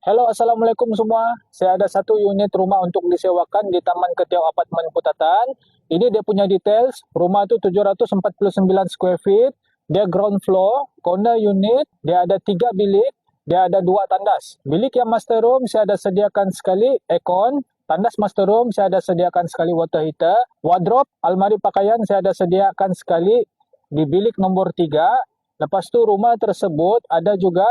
Halo, Assalamualaikum semua. Saya ada satu unit rumah untuk disewakan di Taman Ketiau Apartmen Putatan. Ini dia punya details. Rumah tu 749 square feet. Dia ground floor, corner unit. Dia ada 3 bilik. Dia ada 2 tandas. Bilik yang master room saya ada sediakan sekali aircon. Tandas master room saya ada sediakan sekali water heater. Wardrobe, almari pakaian saya ada sediakan sekali di bilik nombor 3. Lepas tu rumah tersebut ada juga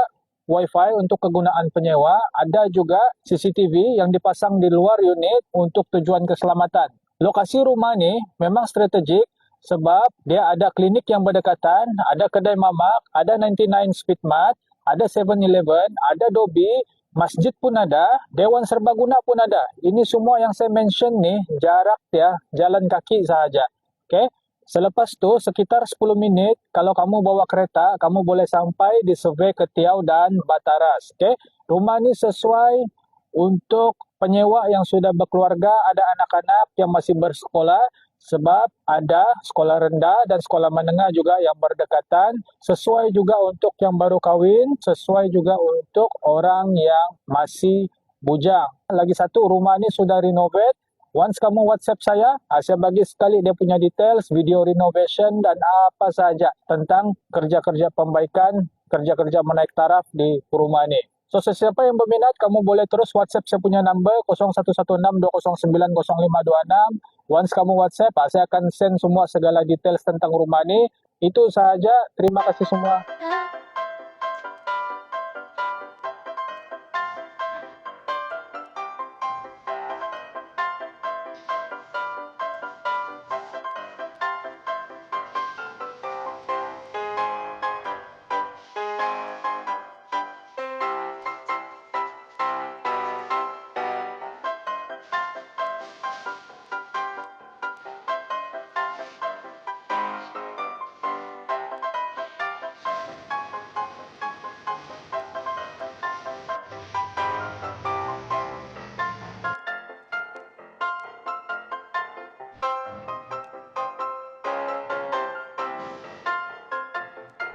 Wi-Fi untuk kegunaan penyewa, ada juga CCTV yang dipasang di luar unit untuk tujuan keselamatan. Lokasi rumah ni memang strategik sebab dia ada klinik yang berdekatan, ada kedai mamak, ada 99 Speedmart, ada 7-Eleven, ada Dobi, masjid pun ada, Dewan Serbaguna pun ada. Ini semua yang saya mention ni jarak dia jalan kaki sahaja. Okay? Selepas tu, sekitar 10 minit, kalau kamu bawa kereta, kamu boleh sampai di Survey Ketiau dan Bataras. Okay? Rumah ni sesuai untuk penyewa yang sudah berkeluarga, ada anak-anak yang masih bersekolah, sebab ada sekolah rendah dan sekolah menengah juga yang berdekatan. Sesuai juga untuk yang baru kahwin, sesuai juga untuk orang yang masih bujang. Lagi satu, rumah ni sudah renovate. Once kamu WhatsApp saya bagi sekali dia punya details, video renovation dan apa sahaja tentang kerja-kerja pembaikan, kerja-kerja menaik taraf di rumah ini. So, sesiapa yang berminat, kamu boleh terus WhatsApp saya punya number 0116-209-0526. Once kamu WhatsApp, saya akan send semua segala details tentang rumah ini. Itu sahaja. Terima kasih semua.